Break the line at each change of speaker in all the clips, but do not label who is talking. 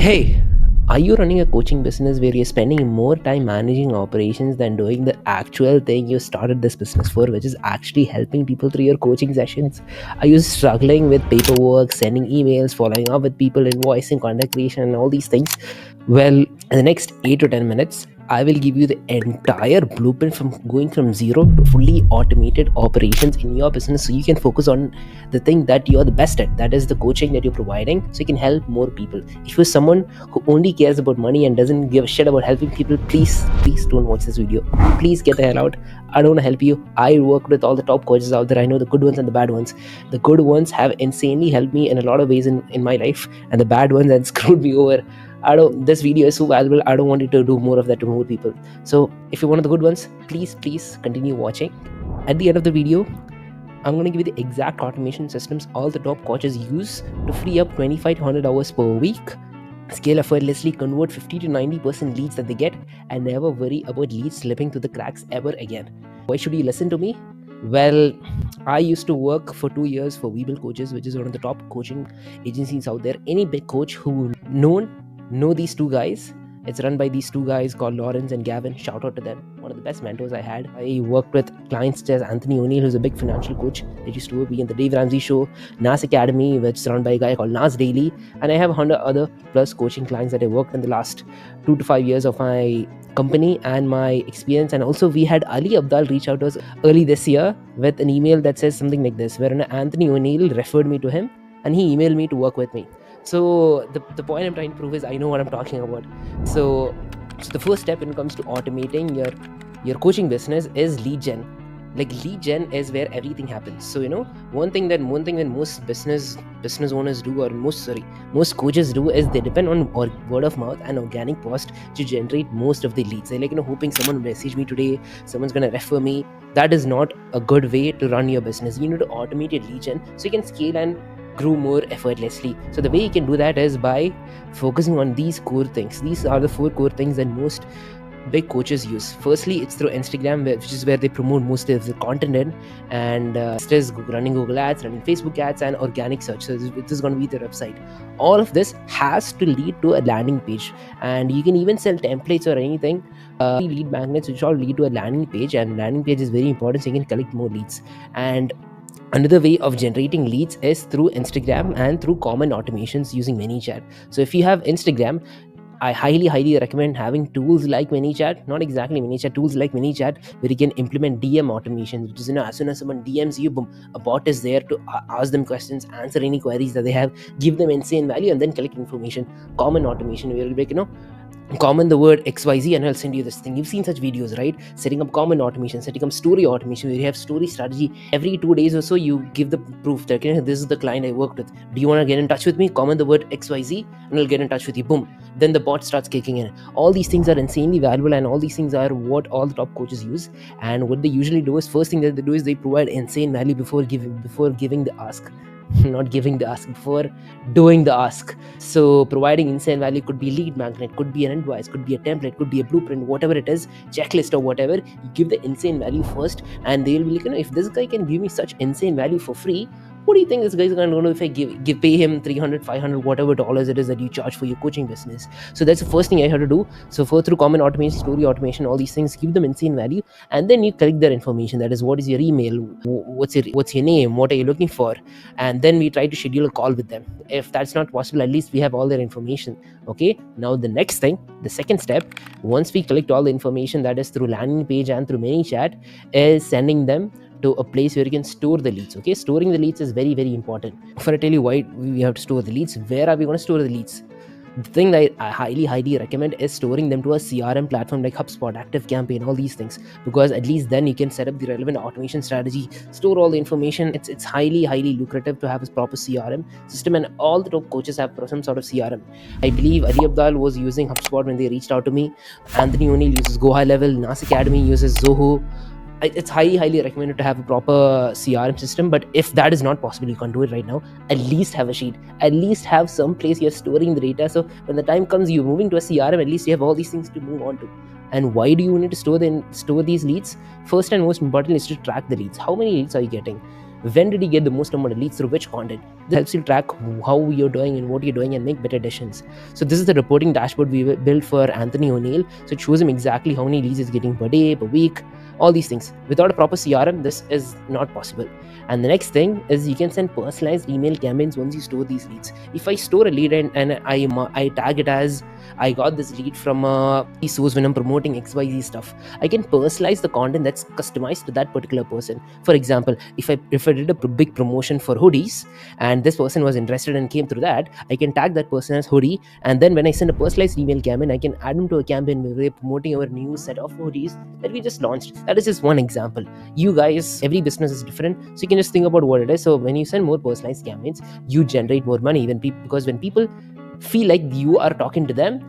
Hey, are you running a coaching business where you're spending more time managing operations than doing the actual thing you started this business for, which is actually helping people through your coaching sessions? Are you struggling with paperwork, sending emails, following up with people, invoicing, content creation, and all these things? Well, in the next 8 to 10 minutes, I will give you the entire blueprint from going from zero to fully automated operations in your business so you can focus on the thing that you're the best at, that is the coaching that you're providing, so you can help more people. If you're someone who only cares about money and doesn't give a shit about helping people, please don't watch this video. Please get the hell out. I don't want to help you. I work with all the top coaches out there. I know the good ones and the bad ones. The good ones have insanely helped me in a lot of ways in my life, and the bad ones have screwed me over. This video is so valuable. I don't want you to do more of that to more people. So if you're one of the good ones, please continue watching. At the end of the video, I'm going to give you the exact automation systems all the top coaches use to free up 25 to 100 hours per week, scale effortlessly, convert 50 to 90% leads that they get, and never worry about leads slipping through the cracks ever again. Why should you listen to me? Well, I used to work for 2 years for VSL Coaches, which is one of the top coaching agencies out there. Any big coach who know these two guys. It's run by these two guys called Lawrence and Gavin. Shout out to them. One of the best mentors I had. I worked with clients such as Anthony O'Neill, who's a big financial coach that used to be in the Dave Ramsey show, Nas Academy, which is run by a guy called Nas Daily, and I have 100 other plus coaching clients that I worked in the last 2 to 5 years of my company and my experience. And also we had Ali Abdal reach out to us early this year with an email that says something like this, wherein Anthony O'Neill referred me to him and he emailed me to work with me. So the point I'm trying to prove is I know what I'm talking about. So the first step when it comes to automating your coaching business is lead gen. Like, lead gen is where everything happens. So one thing that most business owners do, or most coaches do, is they depend on word of mouth and organic post to generate most of the leads. They're hoping someone will message me today, someone's gonna refer me. That is not a good way to run your business. You need to automate your lead gen so you can scale and grow more effortlessly. So the way you can do that is by focusing on these core things. These are the 4 core things that most big coaches use. Firstly, it's through Instagram, which is where they promote most of the content in, and it is running Google ads, running Facebook ads, and organic search. So this is going to be their website. All of this has to lead to a landing page, and you can even sell templates or anything, lead magnets, which all lead to a landing page, and landing page is very important so you can collect more leads. And another way of generating leads is through Instagram and through common automations using ManyChat. So if you have Instagram, I highly recommend having tools like ManyChat, not exactly ManyChat, tools like ManyChat, where you can implement DM automations, which is, as soon as someone DMs you, boom, a bot is there to ask them questions, answer any queries that they have, give them insane value, and then collect information. Common automation, where you'll be comment the word XYZ and I'll send you this thing. You've seen such videos, right? Setting up common automation, setting up story automation, where you have story strategy. Every 2 days or so, you give the proof that this is the client I worked with. Do you want to get in touch with me? Comment the word XYZ and I'll get in touch with you. Boom. Then the bot starts kicking in. All these things are insanely valuable, and all these things are what all the top coaches use. And what they usually do is, first thing that they do is they provide insane value before giving the ask. Not giving the ask, before doing the ask. So providing insane value could be lead magnet, could be an advice, could be a template, could be a blueprint, whatever it is, checklist or whatever. You give the insane value first, and they'll be if this guy can give me such insane value for free, what do you think this guy's going to do if I pay him 300, 500, whatever dollars it is that you charge for your coaching business? So that's the first thing I had to do. So first, through common automation, story automation, all these things, give them insane value, and then you collect their information. That is, what is your email, what's your name, what are you looking for, and then we try to schedule a call with them. If that's not possible, at least we have all their information. Okay, now the next thing, the second step, once we collect all the information, that is through landing page and through ManyChat, is sending them to a place where you can store the leads. Okay, storing the leads is very important. Before I tell you why we have to store the leads, where are we going to store the leads? The thing that I highly recommend is storing them to a CRM platform like HubSpot, ActiveCampaign, all these things, because at least then you can set up the relevant automation strategy, store all the information. It's highly lucrative to have a proper CRM system, and all the top coaches have some sort of CRM. I believe Ali Abdal was using HubSpot when they reached out to me. Anthony O'Neill uses Go High Level. Nas Academy uses Zoho. It's highly recommended to have a proper CRM system. But if that is not possible, you can't do it right now, at least have a sheet, at least have some place you're storing the data, so when the time comes you're moving to a CRM, at least you have all these things to move on to. And why do you need to store these leads? First and most important is to track the leads. How many leads are you getting? when did you get the most amount of leads, through which content. This helps you track how you're doing and what you're doing and make better decisions. So this is the reporting dashboard we built for Anthony O'Neill. So it shows him exactly how many leads he's getting per day, per week, all these things. Without a proper CRM, this is not possible. And the next thing is you can send personalized email campaigns once you store these leads. If I store a lead and I tag it as I got this lead from a source when I'm promoting XYZ stuff, I can personalize the content that's customized to that particular person. For example, if I did a big promotion for hoodies and this person was interested and came through that, I can tag that person as hoodie, and then when I send a personalized email campaign, I can add them to a campaign where we're promoting our new set of hoodies that we just launched. That is just one example. You guys, every business is different, so you can just think about what it is. So when you send more personalized campaigns, you generate more money. Because when people feel like you are talking to them,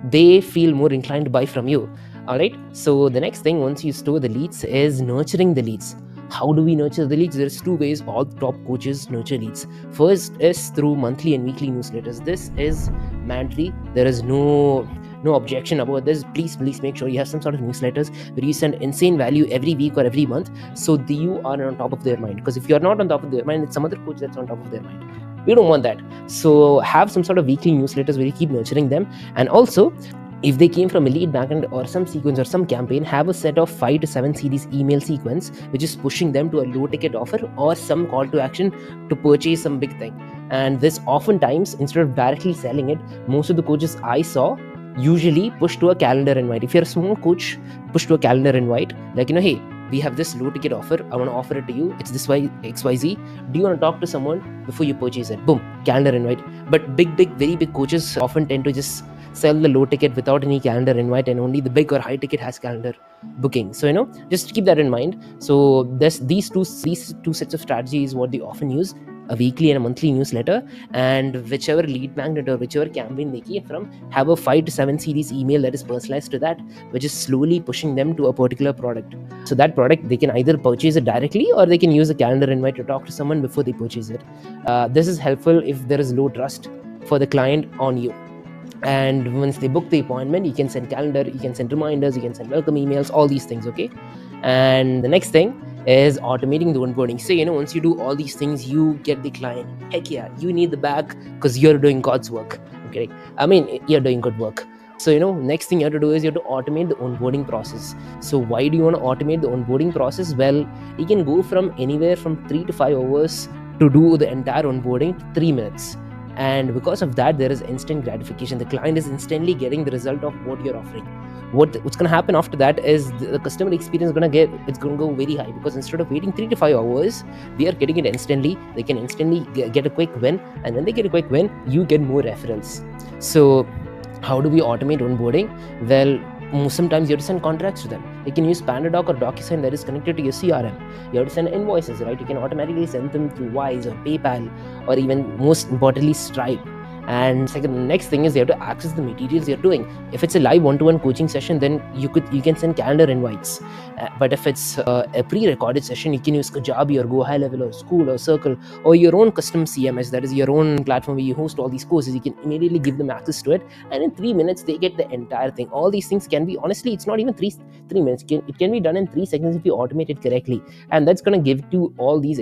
they feel more inclined to buy from you. All right, so the next thing once you store the leads is nurturing the leads. How do we nurture the leads? There's two ways all top coaches nurture leads. First is through monthly and weekly newsletters. This is mandatory. There is no objection about this. Please make sure you have some sort of newsletters where you send insane value every week or every month, so you are on top of their mind. Because if you're not on top of their mind, it's some other coach that's on top of their mind. We don't want that. So have some sort of weekly newsletters where you keep nurturing them. And also, if they came from a lead backend or some sequence or some campaign, have a set of 5 to 7 series email sequence which is pushing them to a low ticket offer or some call to action to purchase some big thing. And this oftentimes, instead of directly selling it, most of the coaches I saw usually push to a calendar invite. If you're a small coach, push to a calendar invite, like, hey, we have this low ticket offer, I want to offer it to you, it's this XYZ, do you want to talk to someone before you purchase it? Boom, calendar invite. But very big coaches often tend to just sell the low ticket without any calendar invite, and only the big or high ticket has calendar booking. So just keep that in mind. So these two sets of strategies what they often use: a weekly and a monthly newsletter, and whichever lead magnet or whichever campaign they came from, have a 5 to 7 series email that is personalized to that, which is slowly pushing them to a particular product. So that product, they can either purchase it directly or they can use a calendar invite to talk to someone before they purchase it. This is helpful if there is low trust for the client on you. And once they book the appointment, you can send calendar, you can send reminders, you can send welcome emails, all these things. Okay. And the next thing is automating the onboarding. So once you do all these things, you get the client. Heck yeah, you need the bag because you're doing God's work. Okay, I mean, you're doing good work. So next thing you have to do is you have to automate the onboarding process. So why do you want to automate the onboarding process? Well, you can go from anywhere from 3 to 5 hours to do the entire onboarding 3 minutes. And because of that, there is instant gratification. The client is instantly getting the result of what you're offering. What's going to happen after that is the customer experience it's going to go very high, because instead of waiting 3 to 5 hours, they are getting it instantly. They can instantly get a quick win, and when they get a quick win, you get more referrals. So how do we automate onboarding? Well, sometimes you have to send contracts to them. You can use PandaDoc or DocuSign that is connected to your CRM. You have to send invoices, right? You can automatically send them through Wise or PayPal, or even most importantly Stripe. And next thing is you have to access the materials you're doing. If it's a live one-to-one coaching session, then you can send calendar invites. But if it's a pre-recorded session, you can use Kajabi or Go High Level or School or Circle or your own custom CMS, that is your own platform where you host all these courses. You can immediately give them access to it, and in 3 minutes they get the entire thing. All these things can be, honestly, it's not even three minutes. It can be done in 3 seconds if you automate it correctly, and that's going to give you all these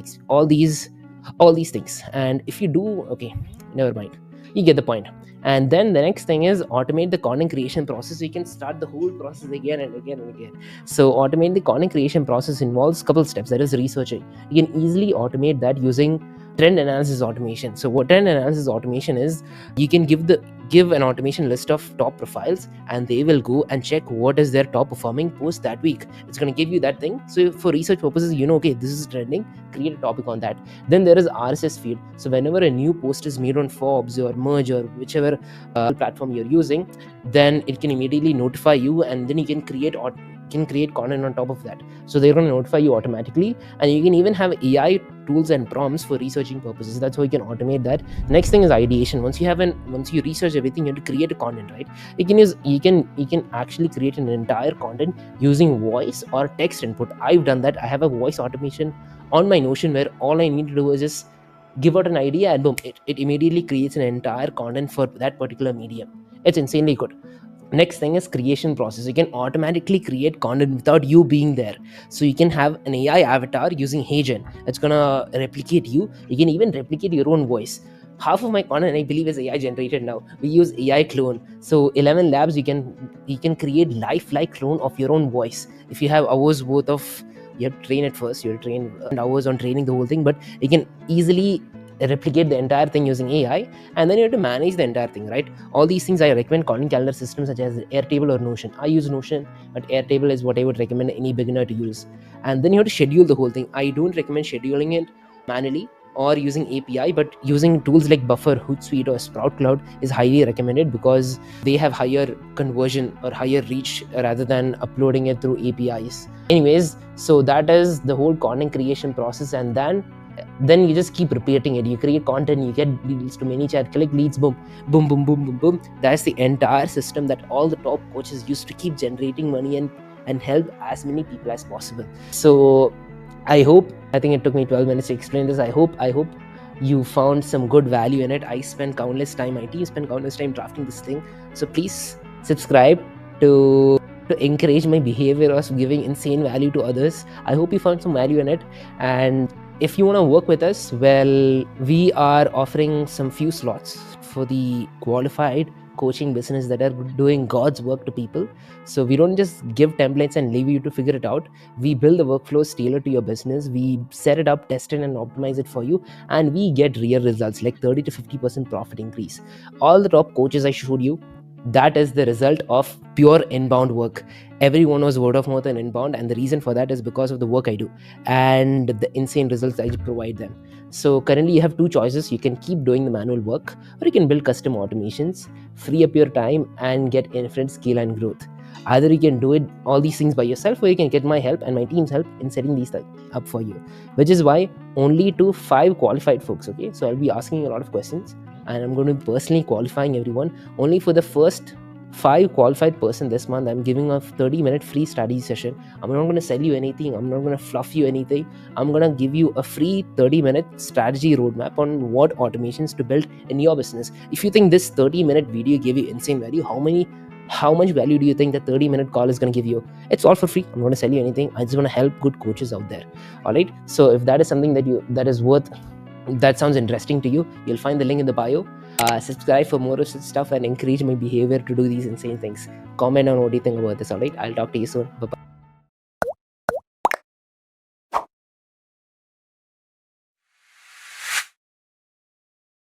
things. And if you do, okay, never mind. You get the point. And then the next thing is automate the content creation process. So you can start the whole process again and again and again. So automate the content creation process involves a couple steps. That is researching. You can easily automate that using trend analysis automation. So what trend analysis automation is, you can give an automation list of top profiles, and they will go and check what is their top performing post that week. It's going to give you that thing. So for research purposes, okay, this is trending, create a topic on that. Then there is RSS feed. So whenever a new post is made on Forbes or Merge or whichever platform you're using, then it can immediately notify you, and then you can create content on top of that. So they're going to notify you automatically, and you can even have AI tools and prompts for researching purposes. That's how you can automate that. Next thing is ideation. Once you research everything, you have to create a content, right? You can actually create an entire content using voice or text input. I've done that. I have a voice automation on my Notion where all I need to do is just give out an idea, and boom, it immediately creates an entire content for that particular medium. It's insanely good. Next thing is creation process. You can automatically create content without you being there. So you can have an AI avatar using HeyGen. It's gonna replicate you. You can even replicate your own voice. Half of my content, I believe, is AI generated now. We use AI clone. So 11 labs, you can create lifelike clone of your own voice. If you have hours worth of, you have to train it first. You have to train hours on training the whole thing, but you can easily replicate the entire thing using AI, and then you have to manage the entire thing, right? All these things I recommend content calendar systems such as Airtable or Notion. I use Notion, but Airtable is what I would recommend any beginner to use. And then you have to schedule the whole thing. I don't recommend scheduling it manually or using API, but using tools like Buffer, Hootsuite, or Sprout Cloud is highly recommended because they have higher conversion or higher reach rather than uploading it through APIs. Anyways, so that is the whole content creation process, and then you just keep repeating it. You create content, you get leads to ManyChat, collect leads, boom, boom, boom, boom, boom, boom. That's the entire system that all the top coaches use to keep generating money and help as many people as possible. So I think it took me 12 minutes to explain this. I hope you found some good value in it. I spent countless time, my team spent countless time drafting this thing. So please subscribe to encourage my behavior of giving insane value to others. I hope you found some value in it. And if you want to work with us, well, we are offering some few slots for the qualified coaching business that are doing God's work to people. So we don't just give templates and leave you to figure it out. We build the workflows tailored to your business. We set it up, test it, and optimize it for you, and we get real results like 30 to 50% profit increase. All the top coaches I showed you, that is the result of pure inbound work. Everyone was word of mouth and inbound, and the reason for that is because of the work I do and the insane results I provide them. So currently you have two choices. You can keep doing the manual work, or you can build custom automations, free up your time, and get infinite scale and growth. Either you can do it all these things by yourself, or you can get my help and my team's help in setting these up for you, which is why only to 5 qualified folks. Okay, so I'll be asking you a lot of questions, and I'm going to be personally qualifying everyone. Only for the first 5 qualified person this month, I'm giving a 30-minute free study session. I'm not going to sell you anything. I'm not going to fluff you anything. I'm going to give you a free 30-minute strategy roadmap on what automations to build in your business. If you think this 30-minute video gave you insane value, how much value do you think the 30-minute call is going to give you? It's all for free. I'm not going to sell you anything. I just want to help good coaches out there. All right, so if that is something that sounds interesting to you, you'll find the link in the bio. Subscribe for more of such stuff and encourage my behavior to do these insane things. Comment on what you think about this. All right, I'll talk to you soon. Bye bye.